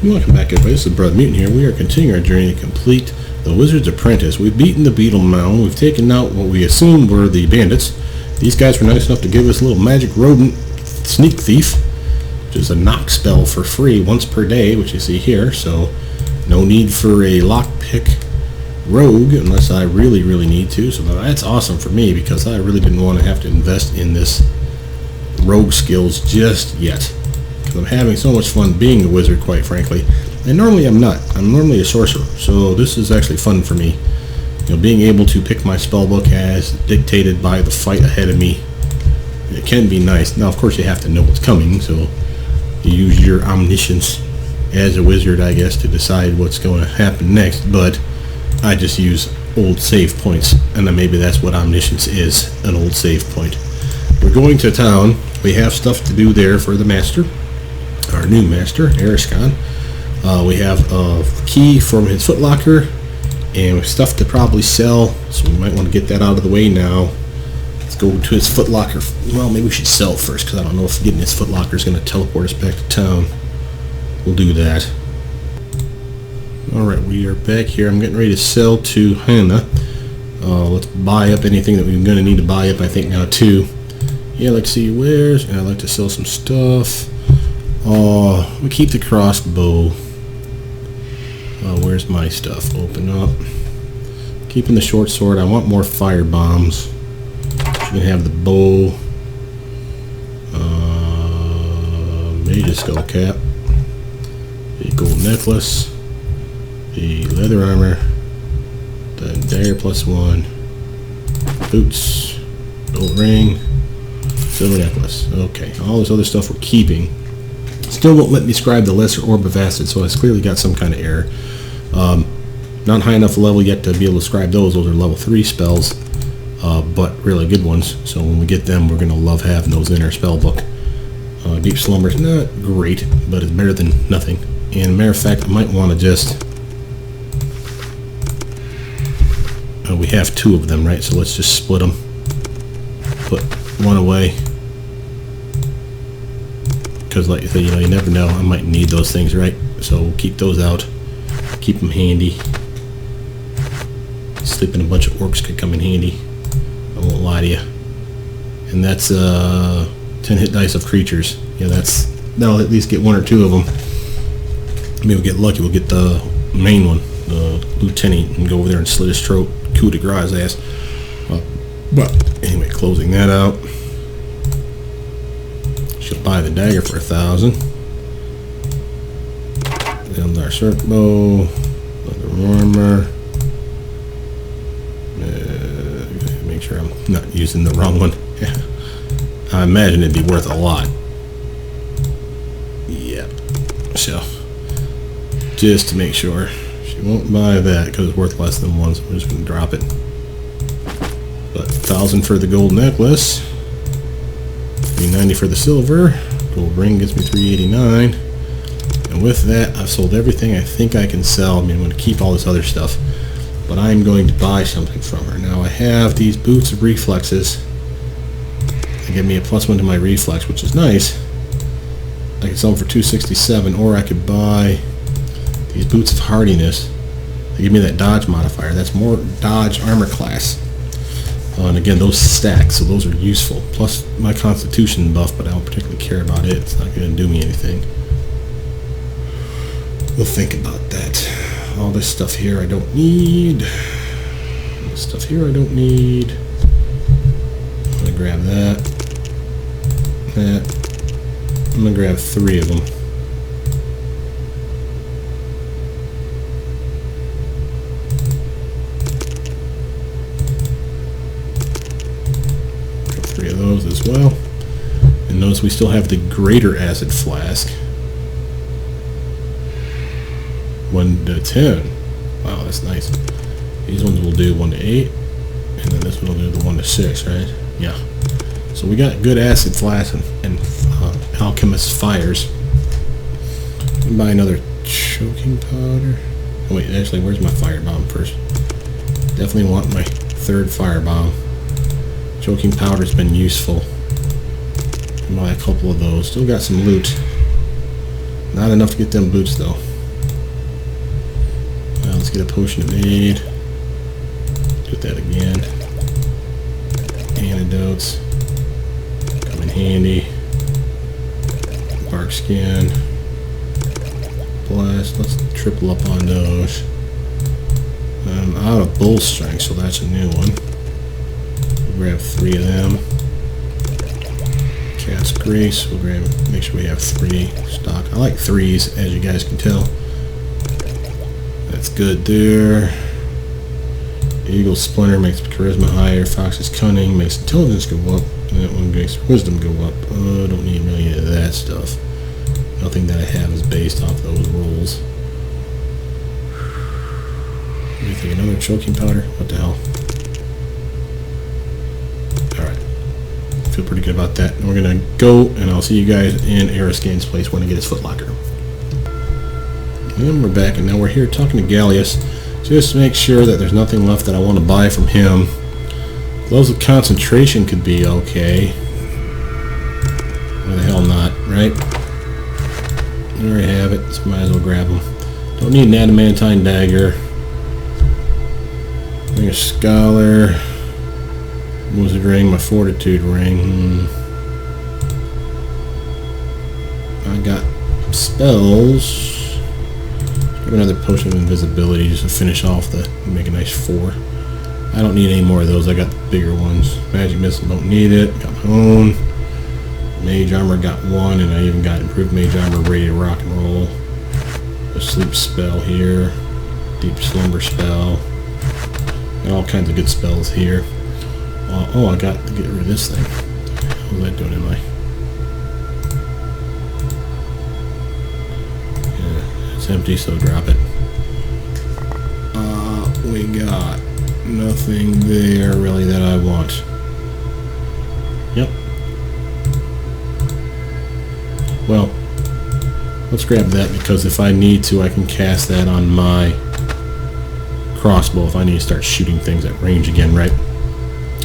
Welcome back, everybody. This is Brothermutant here. We are continuing our journey to complete the Wizard's Apprentice. We've beaten the Beetle Mound. We've taken out what we assumed were the bandits. These guys were nice enough to give us a little magic rodent sneak thief, which is a knock spell for free once per day, which you see here. So no need for a lockpick rogue unless I really need to. So that's awesome for me because I really didn't want to have to invest in this rogue skills just yet. I'm having so much fun being a wizard, quite frankly. And normally I'm not. I'm normally a sorcerer, so this is actually fun for me. You know, being able to pick my spellbook as dictated by the fight ahead of me. It can be nice. Now, of course, you have to know what's coming, so you use your omniscience as a wizard, I guess, to decide what's going to happen next. But I just use old save points, and then maybe that's what omniscience is, an old save point. We're going to town. We have stuff to do there for the master. Our new master, Erskine. We have a key from his footlocker and stuff to probably sell, so we might want to get that out of the way now. Let's go to his footlocker. Well, maybe we should sell first because I don't know if getting his footlocker is going to teleport us back to town. We'll do that. Alright, we are back here. I'm getting ready to sell to Hannah. Let's buy up anything that we're going to need to buy up, I think, now too. Yeah, let's see wares, and I'd like to sell some stuff. We keep the crossbow. Where's my stuff? Open up. Keeping the short sword. I want more fire bombs. You can have the bow. Mage's skull cap. The gold necklace. The leather armor. The dagger +1. Boots. Gold ring. Silver necklace. Okay. All this other stuff we're keeping. Still won't let me scribe the lesser orb of acid, so it's clearly got some kind of error. Not high enough level yet to be able to scribe those. Those are level 3 spells, but really good ones. So when we get them, we're going to love having those in our spell book. Deep Slumber is not great, but it's better than nothing. And matter of fact, I might want to just... we have 2 of them, right? So let's just split them. Put one away. Because, like you say, you know, you never know. I might need those things, right? So we'll keep those out. Keep them handy. Sleeping a bunch of orcs could come in handy. I won't lie to you. And that's 10 hit dice of creatures. Yeah, that'll at least get 1 or 2 of them. Maybe we'll get lucky. We'll get the main one, the lieutenant, and go over there and slit his throat, coup de grace his ass. But anyway, closing that out. She'll buy the dagger for 1,000. Then our circ bow, leather armor. Make sure I'm not using the wrong one. I imagine it'd be worth a lot. Yeah. So, just to make sure, she won't buy that because it's worth less than 1. So we're just gonna drop it. But 1,000 for the gold necklace. 390 for the silver. Gold ring gets me 389. And with that, I've sold everything I think I can sell. I mean, I'm going to keep all this other stuff, but I'm going to buy something from her. Now I have these boots of reflexes. They give me a +1 to my reflex, which is nice. I could sell them for 267, or I could buy these boots of hardiness. They give me that dodge modifier. That's more dodge armor class. And again, those stack, so those are useful. Plus my constitution buff, but I don't particularly care about it. It's not going to do me anything. We'll think about that. All this stuff here I don't need. All this stuff here I don't need. I'm going to grab that. That. I'm going to grab 3 of them. Of those as well. And notice we still have the greater acid flask. 1 to 10. Wow, that's nice. These ones will do 1 to 8, and then this one will do the 1 to 6, right? Yeah. So we got good acid flask and alchemist fires. Buy another choking powder. Oh, wait, actually, where's my firebomb first? Definitely want my 3rd firebomb. Choking powder's been useful. Buy a couple of those. Still got some loot. Not enough to get them boots though. get a potion made. Do that again. Antidotes. Come in handy. Bark skin. Blast. Let's triple up on those. I'm out of bull strength, so that's a new one. We'll grab 3 of them. Cat's grease. We'll grab. Make sure we have 3 stock. I like 3s, as you guys can tell. That's good there. Eagle's splinter makes charisma higher. Fox's cunning makes intelligence go up. And that one makes wisdom go up. Don't need any of that stuff. Nothing that I have is based off those rolls. Anything? Another choking powder? What the hell? Alright. Feel pretty good about that. And we're gonna go, and I'll see you guys in Ariscane's place when I get his footlocker. And we're back, and now we're here talking to Gallius. Just to make sure that there's nothing left that I want to buy from him. Gloves of concentration could be okay. Why the hell not, right? There we have it, so might as well grab them. Don't need an adamantine dagger. Bring a scholar. Wizard ring, my fortitude ring. I got spells. Another potion of invisibility just to finish off the, make a nice 4. I don't need any more of those. I got the bigger ones. Magic missile, don't need it. Got my own. Mage armor, got 1, and I even got improved mage armor, ready to rock and roll. A sleep spell here. Deep slumber spell. Got all kinds of good spells here. Oh, I got to get rid of this thing. What was I doing in my? Empty, so drop it. We got nothing there really that I want. Yep. Well, let's grab that, because if I need to, I can cast that on my crossbow if I need to start shooting things at range again, right?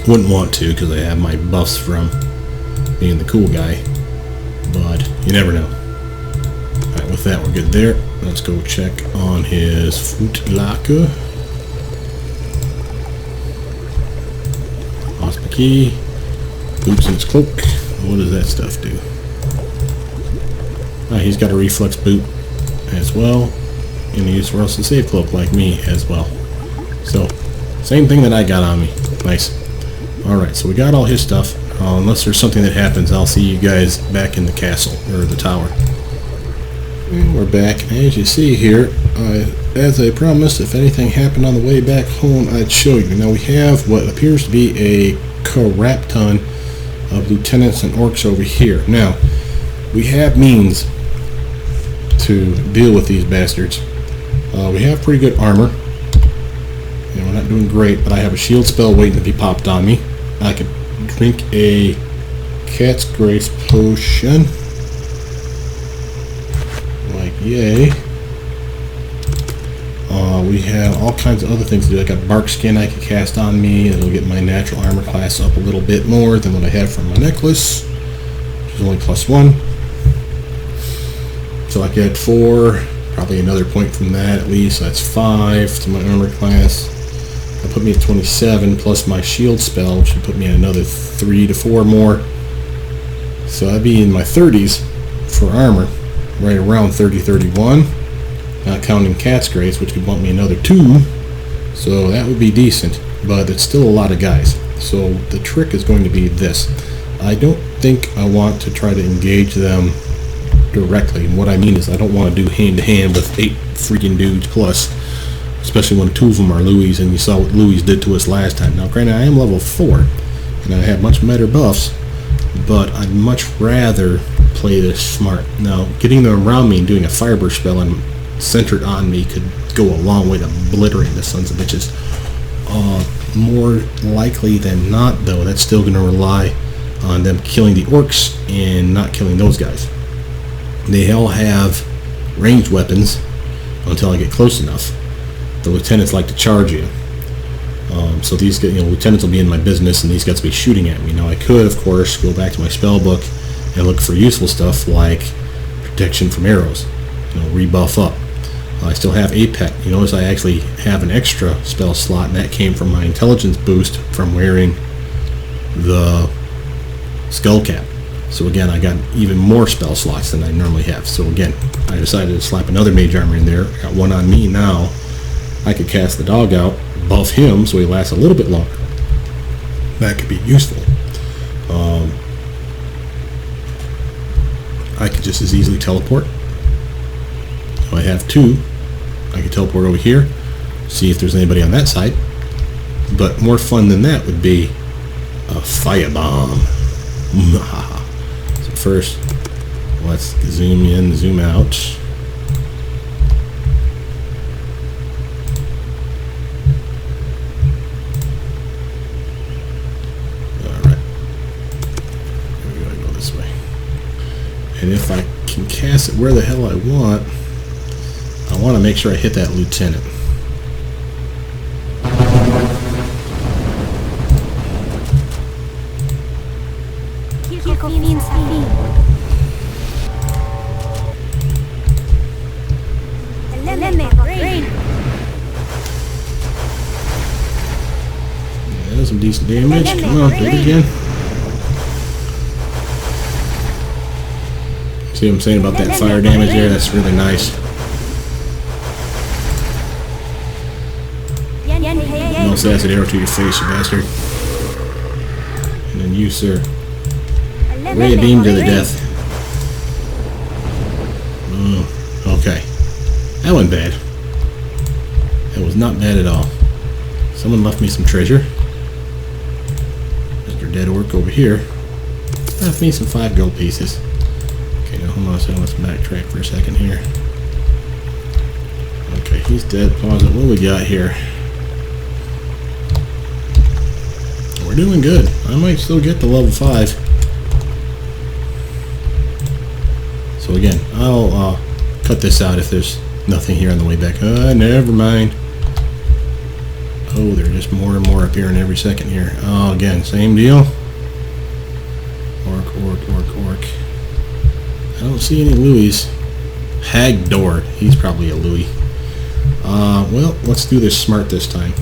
Wouldn't want to, because I have my buffs from being the cool guy, but you never know. Alright, with that, we're good there. Let's go check on his footlocker. Lost my key. Boots in his cloak. What does that stuff do? He's got a reflex boot as well. And he's Russell the Save Cloak like me as well. So, same thing that I got on me. Nice. Alright, so we got all his stuff. Unless there's something that happens, I'll see you guys back in the castle, or the tower. And we're back, and as you see here, as I promised, if anything happened on the way back home, I'd show you. Now we have what appears to be a crap ton of lieutenants and orcs over here. Now, we have means to deal with these bastards. We have pretty good armor. And we're not doing great, but I have a shield spell waiting to be popped on me. I could drink a cat's grace potion. Yay. We have all kinds of other things to do. I got bark skin I can cast on me. It'll get my natural armor class up a little bit more than what I have from my necklace, which is only +1. So I get 4, probably another point from that at least. So that's 5 to my armor class. That'll put me at 27, plus my shield spell, which would put me at another 3 to 4 more. So I'd be in my 30s for armor. Right around 30-31, not counting cat's grace, which could bump me another 2, so that would be decent, but it's still a lot of guys. So the trick is going to be this. I don't think I want to try to engage them directly, and what I mean is I don't want to do hand-to-hand with 8 freaking dudes plus, especially when 2 of them are Louis, and you saw what Louis did to us last time. Now granted, I am level 4, and I have much better buffs, but I'd much rather play this smart. Now, getting them around me and doing a fireburst spell and centered on me could go a long way to obliterating the sons of bitches. More likely than not, though, that's still going to rely on them killing the orcs and not killing those guys. They all have ranged weapons until I get close enough. The lieutenants like to charge you. So these lieutenants will be in my business, and these guys will be shooting at me. Now, I could, of course, go back to my spell book and look for useful stuff like protection from arrows, rebuff up. I still have a pet. You notice I actually have an extra spell slot, and that came from my intelligence boost from wearing the skull cap. So again, I got even more spell slots than I normally have. So again, I decided to slap another mage armor in there. Got one on me now. I could cast the dog out, buff him so he lasts a little bit longer. That could be useful. I could just as easily teleport. So I have two. I could teleport over here, see if there's anybody on that side. But more fun than that would be a firebomb. So first, let's zoom in, zoom out. And if I can cast it where the hell I want to make sure I hit that lieutenant. Yeah, that's some decent damage. Come on, do it again. See what I'm saying about that fire damage there? That's really nice. Almost acid arrow to your face, you bastard. And then you, sir. Ray of beam to the death. Okay. That wasn't bad. That was not bad at all. Someone left me some treasure. Mr. Dead Orc over here left me some 5 gold pieces. Okay, now hold on a second. Let's backtrack for a second here. Okay, he's dead. Pause it. What do we got here? We're doing good. I might still get to level 5. So again, I'll cut this out if there's nothing here on the way back. Never mind. Oh, there's just more and more appearing every second here. Oh, again, same deal. Orc, orc, orc, orc. I don't see any Louis. Hagdor. He's probably a Louis. Well, let's do this smart this time.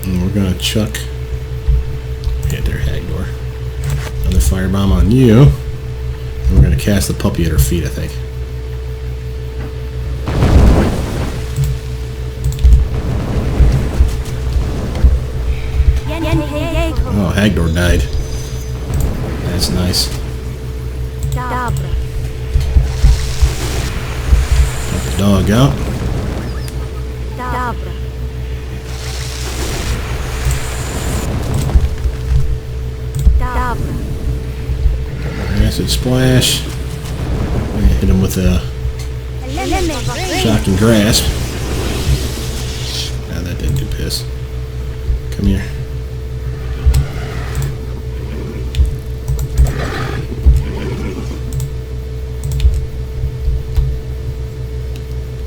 And we're gonna chuck. Hit there, Hagdor. Another firebomb on you. And we're gonna cast the puppy at her feet, I think. Oh, Hagdor died. That's nice. Got the dog out. Acid splash. And hit him with a shocking grasp. Nah, that didn't do piss. Come here.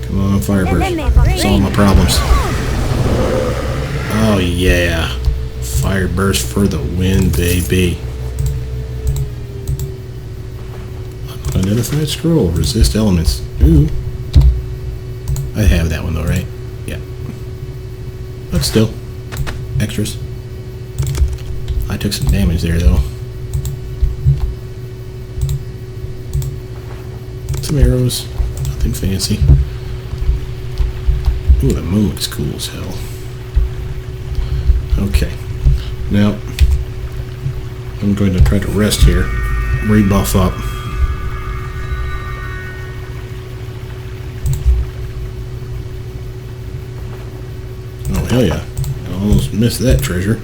Come on, Fireburst. Solve my problems. Oh yeah. Fireburst for the win, baby. Unidentified scroll. Resist elements. Ooh. I have that one though, right? Yeah. But still. Extras. I took some damage there though. Some arrows. Nothing fancy. Ooh, the moon looks cool as hell. Okay. Now, I'm going to try to rest here. Rebuff up. Oh, hell yeah. I almost missed that treasure.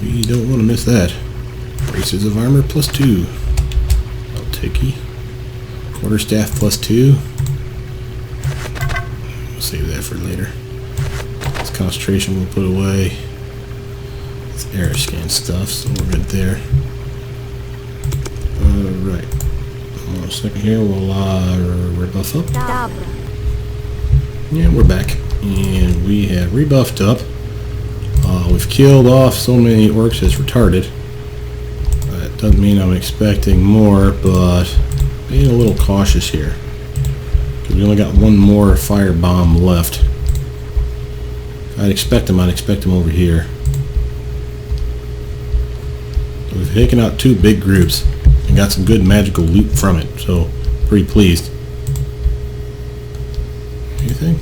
You don't want to miss that. Braces of armor plus 2. I'll take you. Quarterstaff plus 2. We'll save that for later. This concentration we'll put away. It's air scan stuff, so we're good there. Alright. Hold on a second here. We'll rebuff up. Yeah, we're back. And we have rebuffed up. We've killed off so many orcs as retarded. But Doesn't mean I'm expecting more, but being a little cautious here. We only got one more firebomb left. I'd expect him over here. We've taken out 2 big groups and got some good magical loot from it, so pretty pleased. Anything?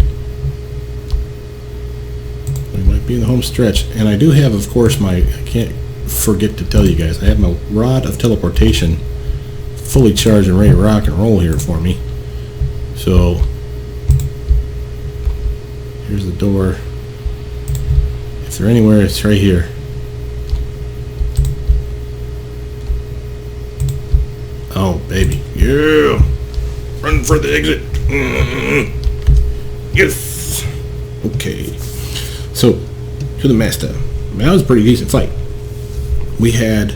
We might be in the home stretch. And I do have, of course, I can't forget to tell you guys, I have my rod of teleportation fully charged and ready to rock and roll here for me. So here's the door. If they're anywhere, it's right here. Oh baby, yeah! Run for the exit. Yes. Okay. So to the master. That was a pretty decent fight. We had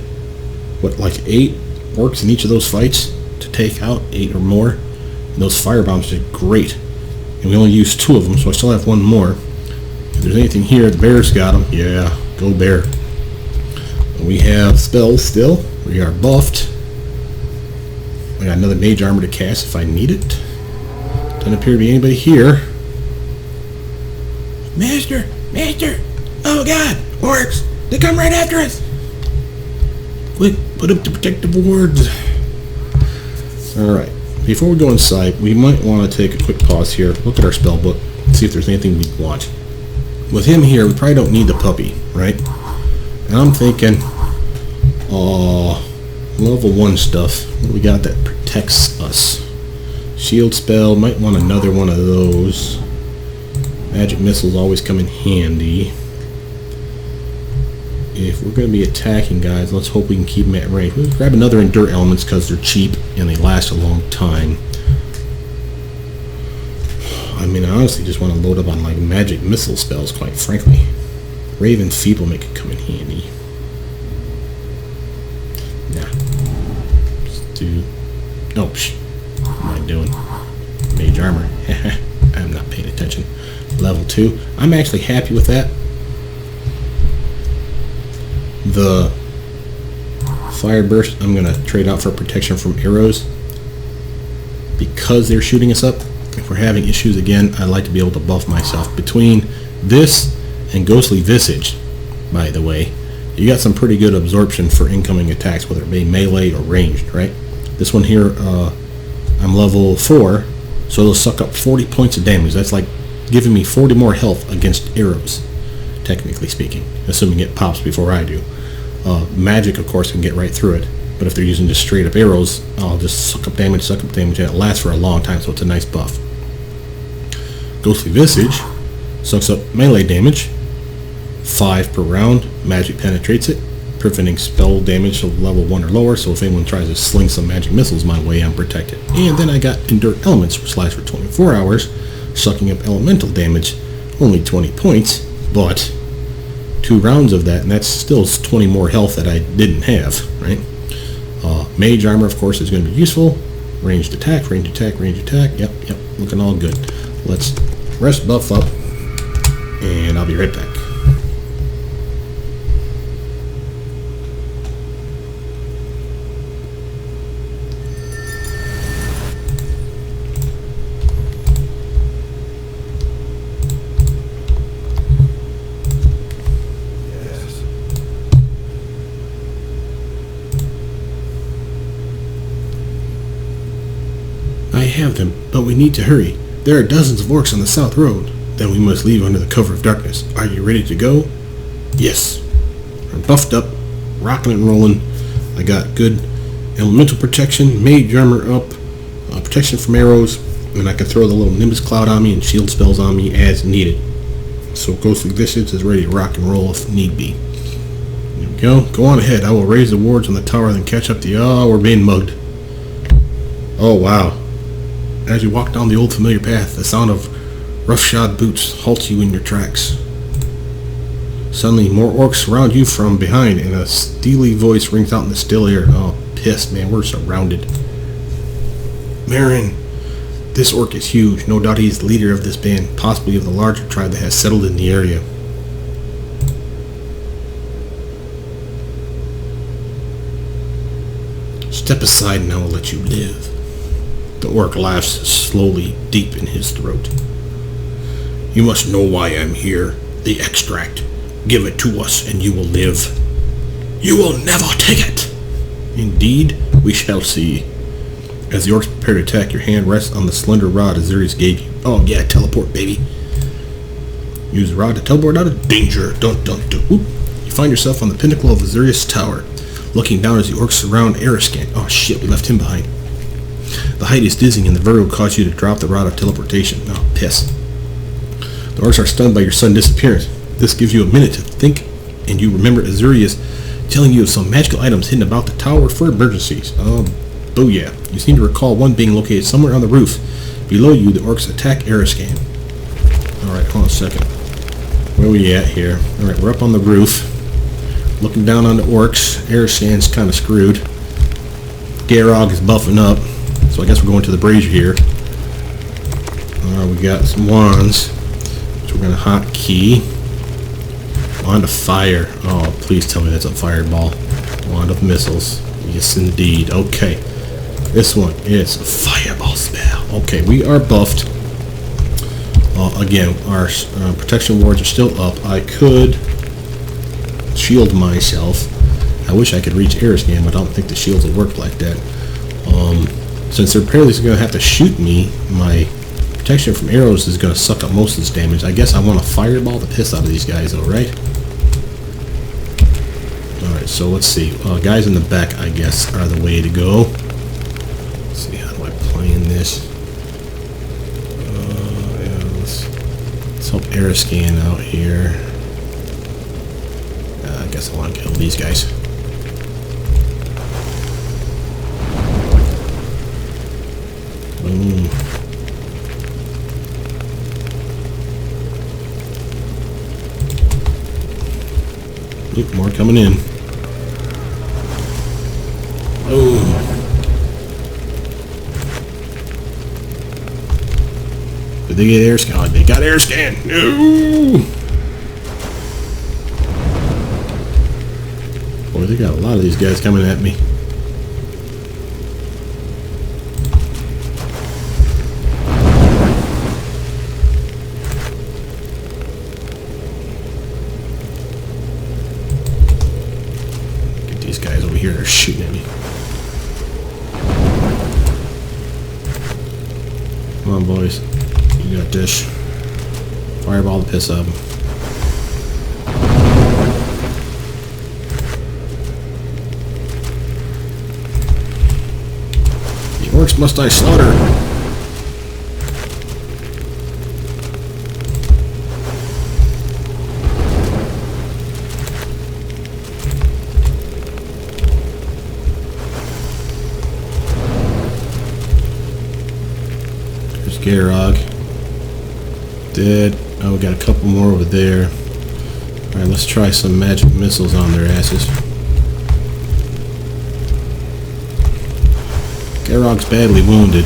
what, like 8 orcs in each of those fights to take out, 8 or more. And those firebombs did great. And we only used 2 of them, so I still have 1 more. If there's anything here, the bear's got them. Yeah, go bear. We have spells still. We are buffed. I got another mage armor to cast if I need it. Doesn't appear to be anybody here. Master! Master! Oh god! Orcs! They come right after us! Quick, put up the protective wards. Alright. Before we go inside, we might want to take a quick pause here, look at our spell book, see if there's anything we want. With him here, we probably don't need the puppy, right? And I'm thinking, level 1 stuff. What we got that protects us? Shield spell, might want another one of those. Magic missiles always come in handy. If we're going to be attacking guys, let's hope we can keep them at range. We'll grab another Endure Elements because they're cheap and they last a long time. I mean, I honestly just want to load up on like magic missile spells, quite frankly. Raven Feeble may come in handy. Nah. Just do... Oh, what am I doing? Mage armor. I'm not paying attention. Level 2. I'm actually happy with that. The fire burst I'm going to trade out for protection from arrows because they're shooting us up. If we're having issues again, I'd like to be able to buff myself. Between this and Ghostly Visage, by the way, you got some pretty good absorption for incoming attacks, whether it be melee or ranged, right? This one here, I'm level 4, so it'll suck up 40 points of damage. That's like giving me 40 more health against arrows, technically speaking, assuming it pops before I do. Magic, of course, can get right through it, but if they're using just straight up arrows, I'll just suck up damage, and it lasts for a long time, so it's a nice buff. Ghostly Visage sucks up melee damage, 5 per round. Magic penetrates it, preventing spell damage to level 1 or lower, so if anyone tries to sling some magic missiles my way, I'm protected. And then I got Endure Elements, which lasts for 24 hours, sucking up elemental damage, only 20 points, but 2 rounds of that, and that's still 20 more health that I didn't have, right? Mage armor, of course, is going to be useful. Ranged attack, ranged attack, ranged attack. Yep, looking all good. Let's rest buff up, and I'll be right back. I have them, but we need to hurry. There are dozens of orcs on the south road. Then we must leave under the cover of darkness. Are you ready to go? Yes. I'm buffed up, rocking and rolling. I got good elemental protection, mage armor up, protection from arrows, and I can throw the little Nimbus Cloud on me and shield spells on me as needed. So Ghostly Visage is ready to rock and roll if need be. There we go. Go on ahead. I will raise the wards on the tower, then catch up the... Oh, we're being mugged. Oh, wow. As you walk down the old familiar path, the sound of roughshod boots halts you in your tracks. Suddenly, more orcs surround you from behind, and a steely voice rings out in the still air. Oh, piss, man, we're surrounded. Marin, this orc is huge. No doubt he's the leader of this band, possibly of the larger tribe that has settled in the area. Step aside and I will let you live. The orc laughs slowly deep in his throat. You must know why I'm here. The extract. Give it to us and you will live. You will never take it. Indeed, we shall see. As the orcs prepare to attack, your hand rests on the slender rod Azurius gave you. Oh yeah, teleport, baby. Use the rod to teleport out of danger. Dun dun dun. Whoop. You find yourself on the pinnacle of Azurius Tower, looking down as the orcs surround Eriscan. Oh shit, we left him behind. The height is dizzying and the vertigo will cause you to drop the rod of teleportation. Oh, piss. The orcs are stunned by your sudden disappearance. This gives you a minute to think, and you remember Azurius telling you of some magical items hidden about the tower for emergencies. Oh yeah. You seem to recall one being located somewhere on the roof. Below you, the orcs attack Eriscan. Alright, hold on a second. Where are we at here? Alright, we're up on the roof. Looking down on the orcs. Eriscan's kind of screwed. Garog is buffing up. So I guess we're going to the brazier here. Alright, we got some wands. So we're going to hotkey. Wand of fire. Oh, please tell me that's a fireball. Wand of missiles. Yes, indeed. Okay. This one is a fireball spell. Okay, we are buffed. Again, our protection wards are still up. I could shield myself. I wish I could reach Eriscan, but I don't think the shields will work like that. Since they're apparently going to have to shoot me, my protection from arrows is going to suck up most of this damage. I guess I want to fireball the piss out of these guys, though, right? Alright, so let's see. Guys in the back, I guess, are the way to go. Let's see, how do I play in this? Yeah, let's help Eriscan out here. I guess I want to kill these guys. Boom. Look, more coming in. Oh. Did they get air scan? Oh, they got air scan. No. Boy, they got a lot of these guys coming at me. Get these guys over here. They're shooting at me. Come on, boys. You got this. Fireball the piss out of them. The orcs must I slaughter. There's Garog. Dead. Oh, we got a couple more over there. Alright, let's try some magic missiles on their asses. Garog's badly wounded.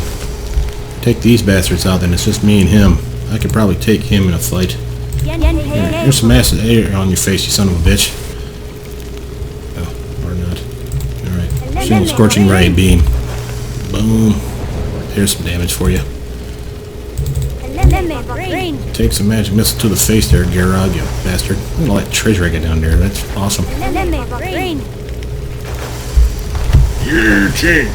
Take these bastards out, then it's just me and him. I could probably take him in a fight. Yeah, here's some acid air on your face, you son of a bitch. Oh, or not. Alright. Shield scorching ray beam. Boom. Here's some damage for you. Take some magic missile to the face there, Garog, you bastard. Look at all that treasure I got down there. That's awesome. Yeah, chain.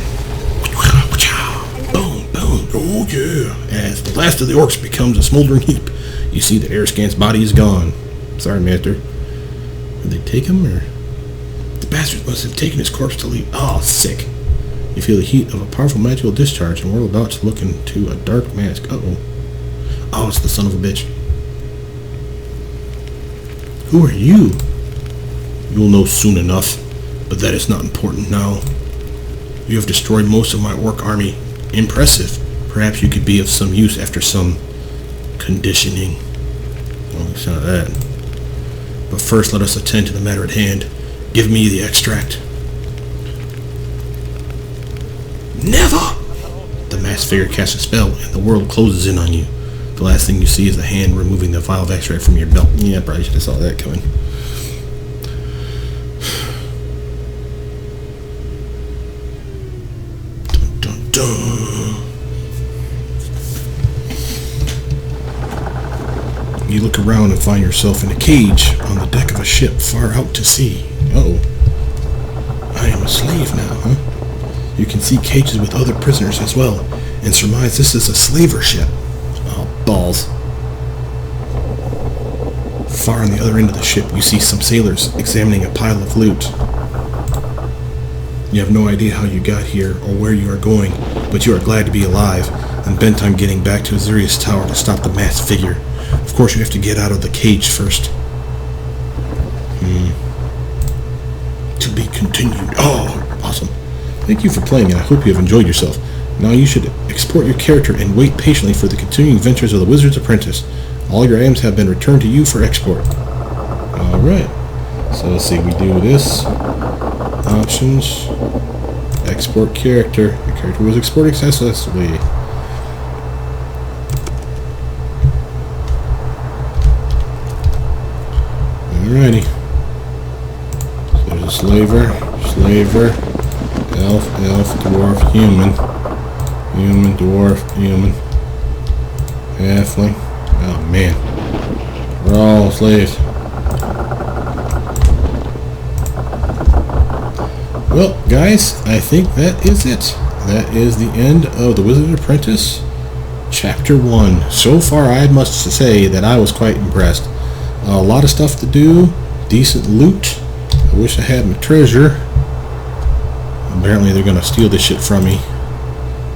Boom, boom. Oh, yeah. As the last of the orcs becomes a smoldering heap, you see that Eriscan's body is gone. Sorry, master. Did they take him, or? The bastards must have taken his corpse to leave. Oh, sick. You feel the heat of a powerful magical discharge and whirl about to look into a dark mask. Uh-oh. Oh, it's the son of a bitch. Who are you? You'll know soon enough, but that is not important now. You have destroyed most of my orc army. Impressive. Perhaps you could be of some use after some conditioning. Well, it's not that. But first, let us attend to the matter at hand. Give me the extract. Never! The masked figure casts a spell, and the world closes in on you. The last thing you see is the hand removing the vial of extract from your belt. Yeah, I probably should have saw that coming. dun. You look around and find yourself in a cage on the deck of a ship far out to sea. Uh-oh. I am a slave now, huh? You can see cages with other prisoners as well, and surmise this is a slaver ship. Oh, balls. Far on the other end of the ship, you see some sailors examining a pile of loot. You have no idea how you got here or where you are going, but you are glad to be alive and bent on getting back to Azurius Tower to stop the masked figure. Of course, you have to get out of the cage first. To be continued. Oh, awesome. Thank you for playing, and I hope you have enjoyed yourself. Now you should export your character and wait patiently for the continuing adventures of the Wizard's Apprentice. All your items have been returned to you for export. Alright. So let's see, we do this. Options. Export character. The character was exported successfully. Alrighty. So there's a slaver, elf, dwarf, human, dwarf, human, halfling. Oh man. We're all slaves. Well, guys, I think that is it. That is the end of The Wizard's Apprentice, Chapter 1. So far, I must say that I was quite impressed. A lot of stuff to do, decent loot. I wish I had my treasure. Apparently they're going to steal this shit from me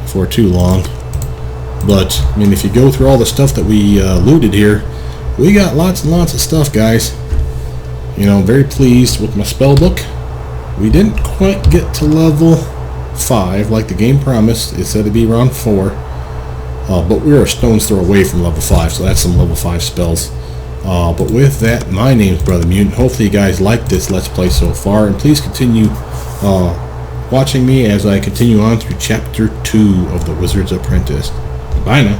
before too long. But, I mean, if you go through all the stuff that we looted here, we got lots and lots of stuff, guys. You know, very pleased with my spell book. We didn't quite get to level 5 like the game promised. It said it'd be around 4. But we are a stone's throw away from level 5, so that's some level 5 spells. But with that, my name's Brothermutant. Hopefully you guys like this Let's Play so far, and please continue watching me as I continue on through Chapter 2 of The Wizard's Apprentice. Bye now.